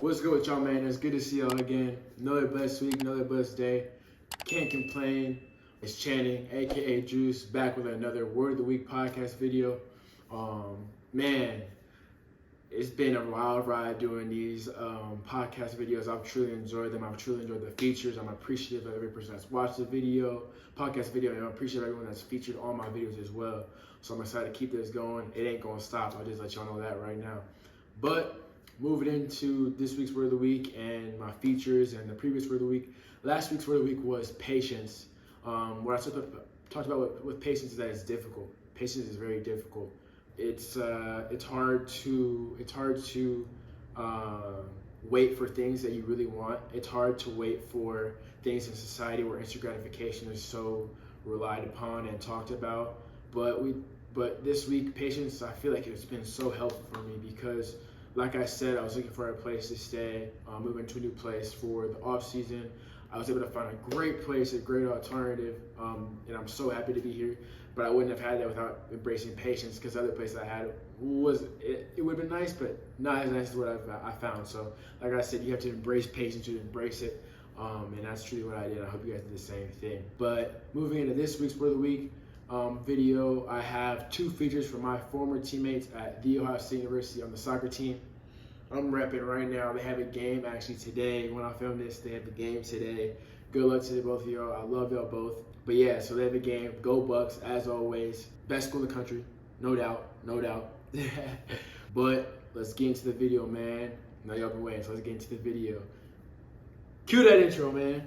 What's good with y'all, man? It's good to see y'all again. Another blessed week, another blessed day. Can't complain. It's Channing, aka Juice, back with another Word of the Week podcast video. Man, it's been a wild ride doing these podcast videos. I've truly enjoyed them. I've truly enjoyed the features. I'm appreciative of every person that's watched the podcast video, and I'm appreciative of everyone that's featured on my videos as well. So I'm excited to keep this going. It ain't gonna stop. I'll just let y'all know that right now. But moving into this week's Word of the Week and my features and the previous Word of the Week. Last week's Word of the Week was patience. What I talked about with patience is that it's difficult. Patience is very difficult. It's hard to wait for things that you really want. It's hard to wait for things in society where instant gratification is so relied upon and talked about. But this week, patience, I feel like it's been so helpful for me because, like I said, I was looking for a place to stay, moving to a new place for the off season. I was able to find a great place, a great alternative, and I'm so happy to be here. But I wouldn't have had that without embracing patience, because the other place I had it would have been nice, but not as nice as what I found. So, like I said, you have to embrace patience to embrace it, and that's truly what I did. I hope you guys did the same thing. But moving into this week's Word of the Week video, I have two features from my former teammates at The Ohio State University on the soccer team. I'm repping right now. They have a game actually today. When I film this, they have a game today. Good luck to both of y'all. I love y'all both. But yeah, so they have a game. Go Bucks, as always. Best school in the country, no doubt, no doubt. But let's get into the video, man. Now y'all been waiting, so let's get into the video. Cue that intro, man.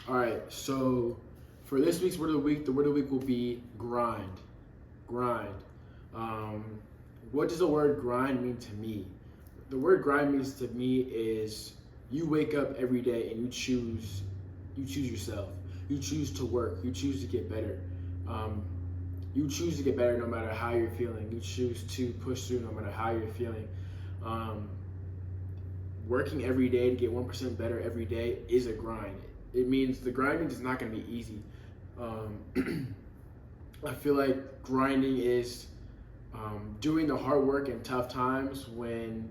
All right, so for this week's Word of the Week, the Word of the Week will be grind. Grind. What does the word grind mean to me? The word grind means to me is you wake up every day and you choose yourself. You choose to work. You choose to get better. You choose to get better no matter how you're feeling. You choose to push through no matter how you're feeling. Working every day to get 1% better every day is a grind. It means the grinding is not going to be easy. I feel like grinding is doing the hard work in tough times when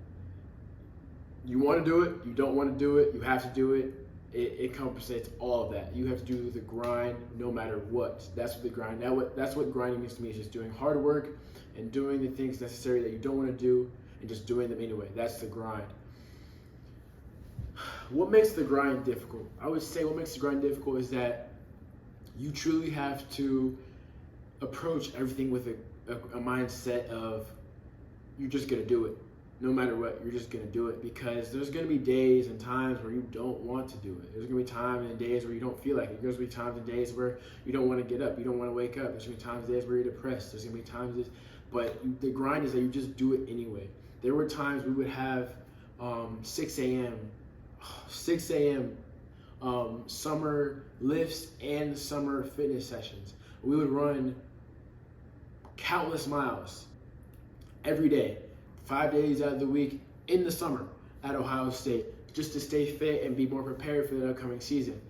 you want to do it, you don't want to do it, you have to do it. It compensates all of that. You have to do the grind no matter what. That's what the grind. That's what grinding means to me. Is just doing hard work and doing the things necessary that you don't want to do and just doing them anyway. That's the grind. What makes the grind difficult? I would say what makes the grind difficult is that you truly have to approach everything with a mindset of you're just going to do it. No matter what, you're just going to do it, because there's going to be days and times where you don't want to do it. There's going to be times and days where you don't feel like it. There's going to be times and days where you don't want to get up. You don't want to wake up. There's going to be times and days where you're depressed. There's going to be times, but the grind is that you just do it anyway. There were times we would have 6 a.m. Summer lifts and summer fitness sessions. We would run countless miles every day, 5 days out of the week in the summer at Ohio State, just to stay fit and be more prepared for the upcoming season.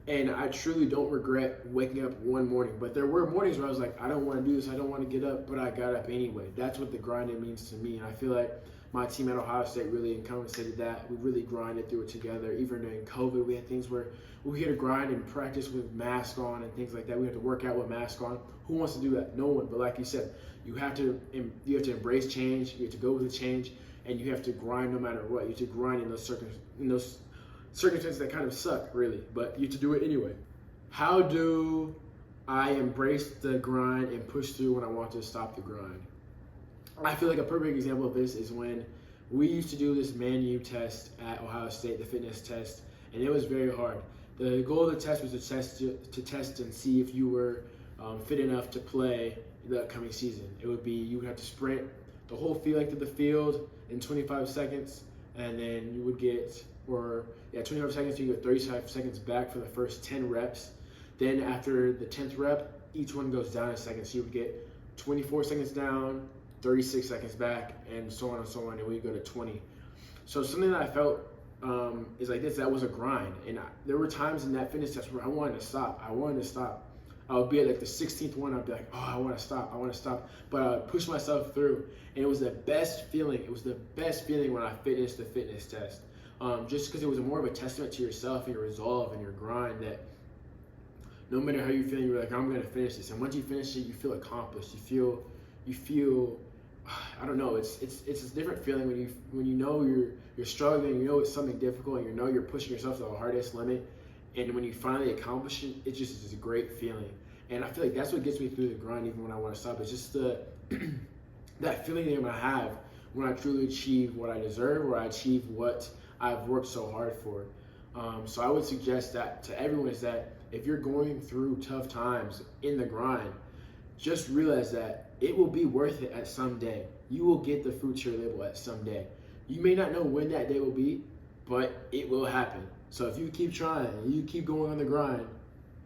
And I truly don't regret waking up one morning, but there were mornings where I was like, I don't want to do this, I don't want to get up, but I got up anyway. That's what the grinding means to me, and I feel like my team at Ohio State really encompassed that. We really grinded through it together. Even during COVID, we had things where we had to grind and practice with masks on and things like that. We had to work out with masks on. Who wants to do that? No one. But like you said, you have to embrace change. You have to go with the change, and you have to grind no matter what. You have to grind in those circumstances that kind of suck, really. But you have to do it anyway. How do I embrace the grind and push through when I want to stop the grind? I feel like a perfect example of this is when we used to do this Man-U test at Ohio State, the fitness test, and it was very hard. The goal of the test was to test and see if you were fit enough to play the upcoming season. It would be you would have to sprint the whole length of the field in 25 seconds, and then you would get 25 seconds. You get 35 seconds back for the first 10 reps. Then after the 10th rep, each one goes down a second. So you would get 24 seconds down, 36 seconds back, and so on and so on, and we go to 20. So something that I felt is like this, that was a grind. And there were times in that fitness test where I wanted to stop. I would be at like the 16th one. I'd be like, oh, I want to stop. But I would push myself through. And it was the best feeling. It was the best feeling when I finished the fitness test. Just because it was more of a testament to yourself and your resolve and your grind that no matter how you're feeling, you're like, I'm going to finish this. And once you finish it, you feel accomplished. You feel, I don't know, it's a different feeling when you know you're struggling, you know it's something difficult, and you know you're pushing yourself to the hardest limit. And when you finally accomplish it, it just is a great feeling. And I feel like that's what gets me through the grind even when I want to stop. It's just that feeling that I'm going to have when I truly achieve what I deserve or I achieve what I've worked so hard for. So I would suggest that to everyone is that if you're going through tough times in the grind, just realize that it will be worth it at some day. You will get the fruits of your labor at some day. You may not know when that day will be, but it will happen. So if you keep trying, you keep going on the grind,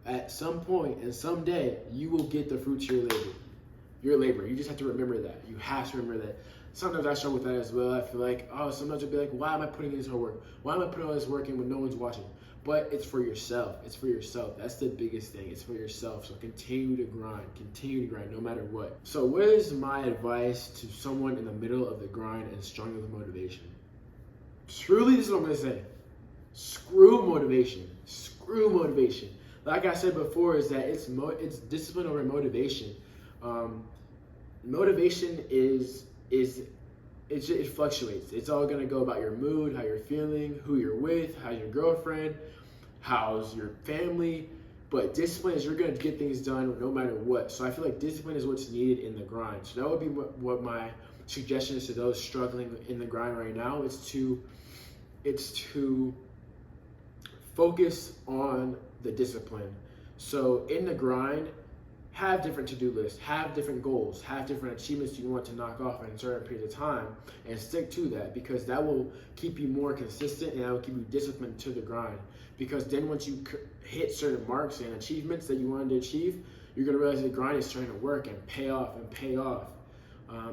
at some point and someday, you will get the fruits of your labor. Your labor. You just have to remember that. You have to remember that. Sometimes I struggle with that as well. I feel like, sometimes I'll be like, why am I putting in this hard work? Why am I putting all this work in when no one's watching? But it's for yourself. It's for yourself. That's the biggest thing. It's for yourself. So continue to grind. Continue to grind no matter what. So what is my advice to someone in the middle of the grind and struggling with motivation? Truly, this is what I'm going to say. Screw motivation. Screw motivation. Like I said before, is that it's discipline over motivation. Motivation it fluctuates. It's all gonna go about your mood, how you're feeling, who you're with, how's your girlfriend, how's your family. But discipline is you're gonna get things done no matter what. So I feel like discipline is what's needed in the grind. So that would be what my suggestion is to those struggling in the grind right now. It's to focus on the discipline. So in the grind, have different to-do lists, have different goals, have different achievements you want to knock off in a certain period of time, and stick to that, because that will keep you more consistent and that will keep you disciplined to the grind. Because then once you hit certain marks and achievements that you wanted to achieve, you're going to realize the grind is starting to work and pay off.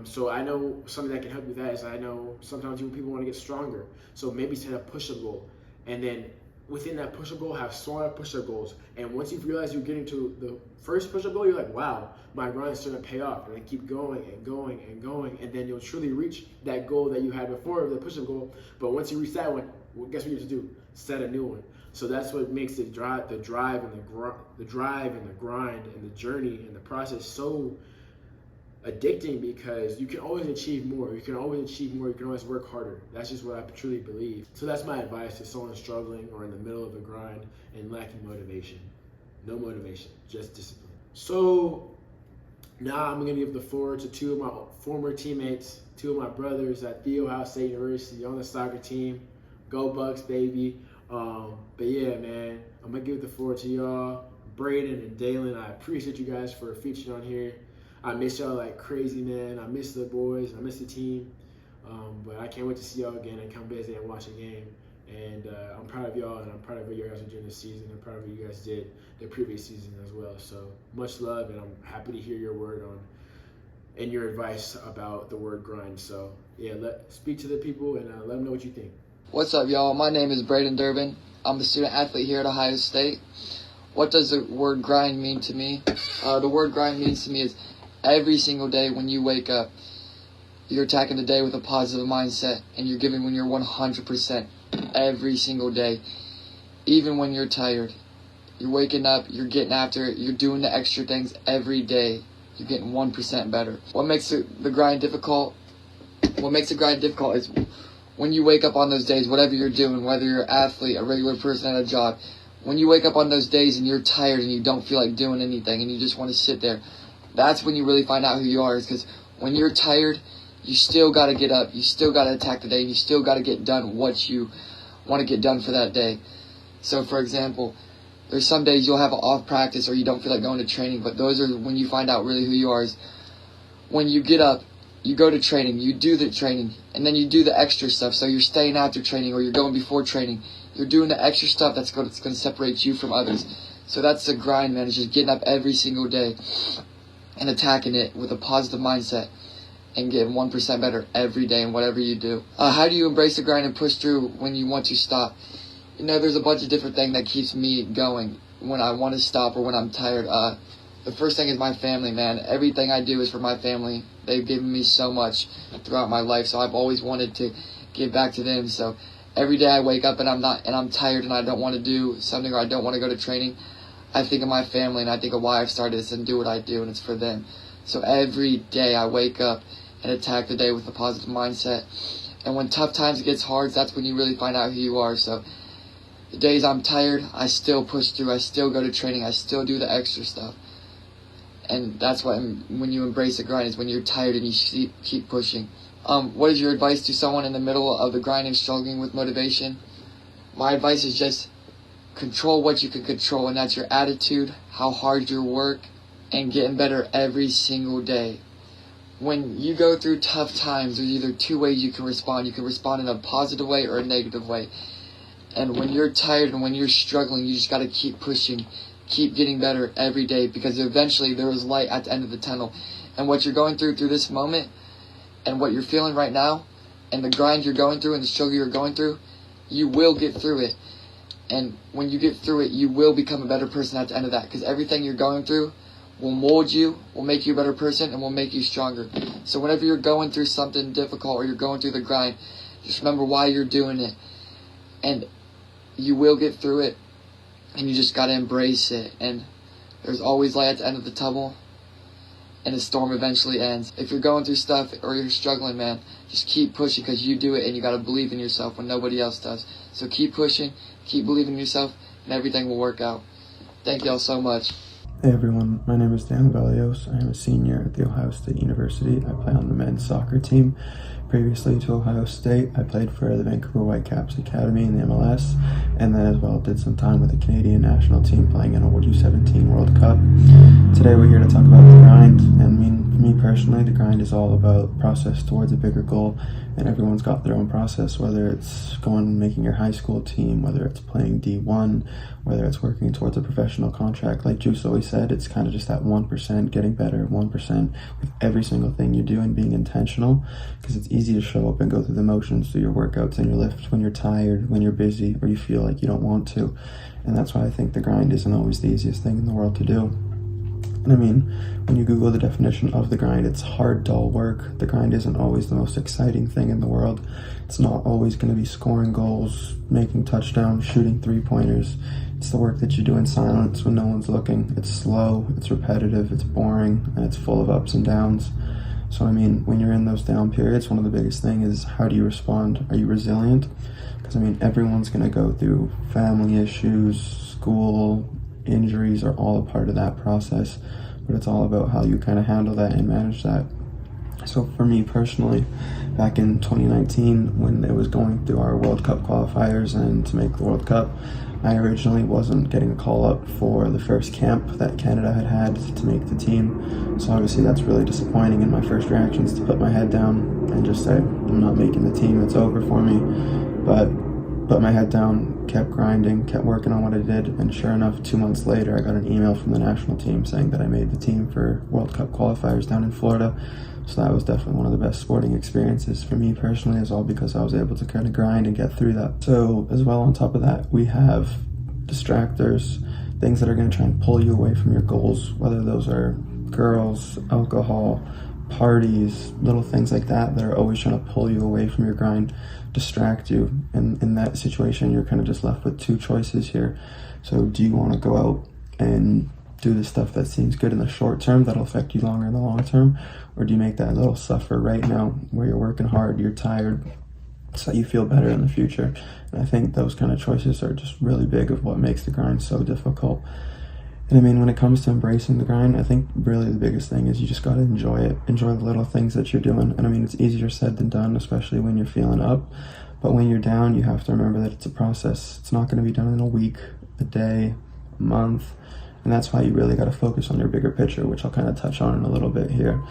So I know something that can help with that is I know sometimes people want to get stronger. So maybe set a push-up goal, and then within that push-up goal, have smaller push-up goals. And once you've realized you're getting to the first push-up goal, you're like, wow, my grind is starting to pay off. And then keep going and going and going. And then you'll truly reach that goal that you had before, the push-up goal. But once you reach that one, well, guess what you have to do? Set a new one. So that's what makes the drive and the grind and the journey and the process so addicting, because you can always achieve more. You can always work harder. That's just what I truly believe. So that's my advice to someone struggling or in the middle of a grind and lacking motivation. No motivation, just discipline. So now I'm going to give the floor to two of my former teammates, two of my brothers at The Ohio State University on the soccer team. Go Bucks, baby. But yeah, man, I'm going to give the floor to y'all, Braden and Dalen. I appreciate you guys for featuring on here. I miss y'all like crazy, man. I miss the boys. I miss the team. But I can't wait to see y'all again and come visit and watch a game. And I'm proud of y'all, and I'm proud of what you guys are doing this season. I'm proud of what you guys did the previous season as well. So much love, and I'm happy to hear your word on and your advice about the word grind. So yeah, speak to the people and let them know what you think. What's up, y'all? My name is Braden Durbin. I'm a student athlete here at Ohio State. What does the word grind mean to me? The word grind means to me is every single day when you wake up, you're attacking the day with a positive mindset, and you're giving when you're 100% every single day. Even when you're tired, you're waking up, you're getting after it, you're doing the extra things every day. You're getting 1% better. What makes the grind difficult? What makes the grind difficult is when you wake up on those days, whatever you're doing, whether you're an athlete, a regular person at a job, when you wake up on those days and you're tired and you don't feel like doing anything and you just want to sit there, that's when you really find out who you are. Is because when you're tired, you still got to get up, you still got to attack the day, and you still got to get done what you want to get done for that day. So, for example, there's some days you'll have an off practice or you don't feel like going to training, but those are when you find out really who you are. Is when you get up, you go to training, you do the training, and then you do the extra stuff. So you're staying after training or you're going before training. You're doing the extra stuff that's going to separate you from others. So that's the grind, man. It's just getting up every single day and attacking it with a positive mindset and getting 1% better every day in whatever you do. How do you embrace the grind and push through when you want to stop? You know, there's a bunch of different things that keeps me going when I want to stop or when I'm tired. The first thing is my family, man. Everything I do is for my family. They've given me so much throughout my life, so I've always wanted to give back to them. So every day I wake up and I'm tired and I don't want to do something or I don't want to go to training, I think of my family and I think of why I've started this and do what I do, and it's for them. So every day I wake up and attack the day with a positive mindset. And when tough times gets hard, that's when you really find out who you are. So the days I'm tired, I still push through. I still go to training. I still do the extra stuff. And that's what, when you embrace the grind, is when you're tired and you keep pushing. What is your advice to someone in the middle of the grind and struggling with motivation? My advice is just control what you can control, and that's your attitude, how hard you work, and getting better every single day. When you go through tough times, there's either two ways you can respond. You can respond in a positive way or a negative way. And when you're tired and when you're struggling, you just got to keep pushing, keep getting better every day, because eventually there is light at the end of the tunnel. And what you're going through this moment and what you're feeling right now and the grind you're going through and the struggle you're going through, you will get through it. And when you get through it, you will become a better person at the end of that, because everything you're going through will mold you, will make you a better person, and will make you stronger. So whenever you're going through something difficult or you're going through the grind, just remember why you're doing it. And you will get through it, and you just got to embrace it. And there's always light at the end of the tunnel, and the storm eventually ends. If you're going through stuff or you're struggling, man, just keep pushing, because you do it, and you got to believe in yourself when nobody else does. So keep pushing, keep believing in yourself, and everything will work out. Thank y'all so much. Hey everyone, my name is Dan Valios. I am a senior at The Ohio State University. I play on the men's soccer team. Previously to Ohio State, I played for the Vancouver Whitecaps Academy in the MLS, and then as well did some time with the Canadian national team playing in a U17 World Cup. Today we're here to talk about the grind, and I mean, for me personally, the grind is all about process towards a bigger goal, and everyone's got their own process, whether it's going and making your high school team, whether it's playing D1, whether it's working towards a professional contract. Like Juice always said, it's kind of just that 1%, getting better, 1% with every single thing you do and being intentional, because it's easy to show up and go through the motions, do your workouts and your lifts when you're tired, when you're busy, or you feel like you don't want to. And that's why I think the grind isn't always the easiest thing in the world to do. And I mean, when you Google the definition of the grind, it's hard, dull work. The grind isn't always the most exciting thing in the world. It's not always going to be scoring goals, making touchdowns, shooting three-pointers. It's the work that you do in silence when no one's looking. It's slow, it's repetitive, it's boring, and it's full of ups and downs. So I mean, when you're in those down periods, one of the biggest things is, how do you respond? Are you resilient? Because I mean, everyone's going to go through family issues, school, injuries are all a part of that process, but it's all about how you kind of handle that and manage that. So for me personally, back in 2019, when it was going through our World Cup qualifiers and to make the World Cup, I originally wasn't getting a call up for the first camp that Canada had to make the team. So obviously that's really disappointing, and my first reaction is to put my head down and just say, I'm not making the team, it's over for me. But put my head down, kept grinding, kept working on what I did, and sure enough, 2 months later, I got an email from the national team saying that I made the team for World Cup qualifiers down in Florida. So that was definitely one of the best sporting experiences for me personally, as well, because I was able to kind of grind and get through that. So as well, on top of that, we have distractors, things that are going to try and pull you away from your goals, whether those are girls, alcohol, parties, little things like that that are always trying to pull you away from your grind, distract you. And in that situation, you're kind of just left with two choices here. So do you want to go out and do the stuff that seems good in the short term that'll affect you longer in the long term, or do you make that little suffer right now where you're working hard, you're tired, so that you feel better in the future? And I think those kind of choices are just really big of what makes the grind so difficult. And I mean, when it comes to embracing the grind, I think really the biggest thing is you just got to enjoy it. Enjoy the little things that you're doing. And I mean, it's easier said than done, especially when you're feeling up. But when you're down, you have to remember that it's a process. It's not going to be done in a week, a day, a month. And that's why you really got to focus on your bigger picture, which I'll kind of touch on in a little bit here.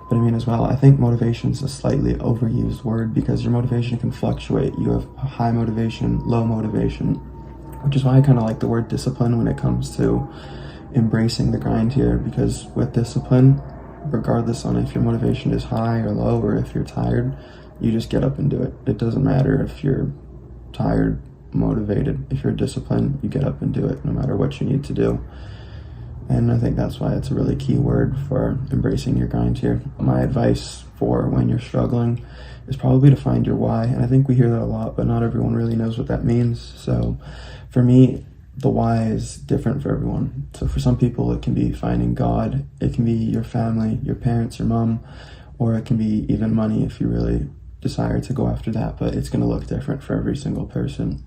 But I mean, as well, I think motivation is a slightly overused word, because your motivation can fluctuate. You have high motivation, low motivation, which is why I kind of like the word discipline when it comes to embracing the grind here, because with discipline, regardless on if your motivation is high or low, or if you're tired, you just get up and do it. It doesn't matter if you're tired, motivated. If you're disciplined, you get up and do it, no matter what you need to do. And I think that's why it's a really key word for embracing your grind here. My advice for when you're struggling is probably to find your why. And I think we hear that a lot, but not everyone really knows what that means. So for me, the why is different for everyone. So for some people, it can be finding God. It can be your family, your parents, your mom, or it can be even money if you really desire to go after that. But it's going to look different for every single person.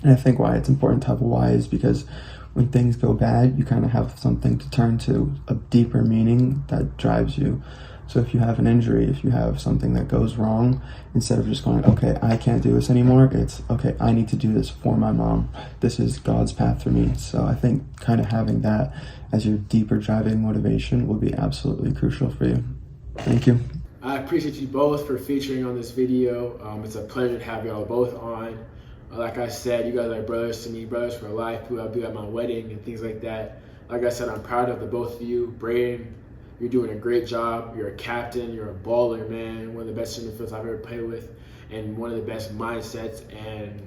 And I think why it's important to have a why is because when things go bad, you kind of have something to turn to, a deeper meaning that drives you. So if you have an injury, if you have something that goes wrong, instead of just going, okay, I can't do this anymore, it's, okay, I need to do this for my mom. This is God's path for me. So I think kind of having that as your deeper driving motivation will be absolutely crucial for you. Thank you. I appreciate you both for featuring on this video. It's a pleasure to have y'all both on. Like I said, you guys are brothers to me, brothers for life, who I'll be at my wedding and things like that. Like I said, I'm proud of the both of you. Braden, you're doing a great job. You're a captain. You're a baller, man. One of the best center fields I've ever played with, and one of the best mindsets and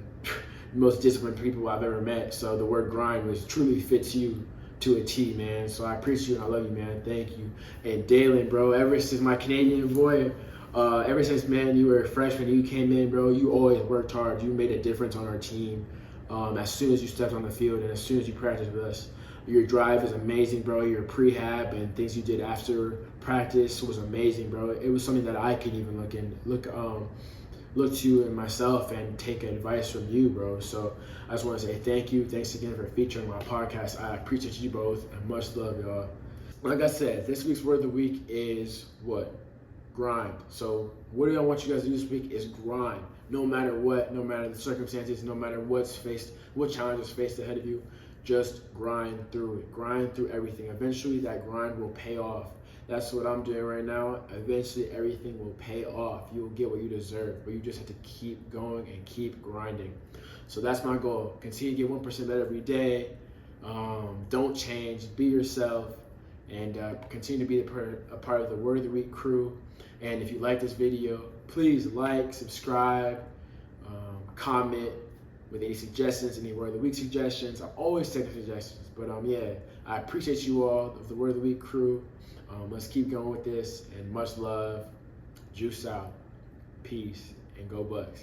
most disciplined people I've ever met. So the word grind was truly fits you to a T, man. So I appreciate you and I love you, man. Thank you. And Dalen, bro, ever since my Canadian boy, ever since, man, you were a freshman, you came in, bro, you always worked hard. You made a difference on our team as soon as you stepped on the field and as soon as you practiced with us. Your drive is amazing, bro. Your prehab and things you did after practice was amazing, bro. It was something that I could even look to in myself and take advice from you, bro. So I just want to say thank you. Thanks again for featuring my podcast. I appreciate you both and much love, y'all. Like I said, this week's word of the week is what? Grind. So what I want you guys to do this week is grind. No matter what, no matter the circumstances, no matter what challenges faced ahead of you, just grind through it. Grind through everything. Eventually that grind will pay off. That's what I'm doing right now. Eventually everything will pay off. You will get what you deserve, but you just have to keep going and keep grinding. So that's my goal. Continue to get 1% better every day. Don't change. Be yourself. And continue to be a part of the Word of the Week crew. And if you like this video, please like, subscribe, comment with any suggestions, any Word of the Week suggestions. I always take suggestions. But yeah, I appreciate you all, the Word of the Week crew. Let's keep going with this, and much love. Juice out. Peace, and go Bucks.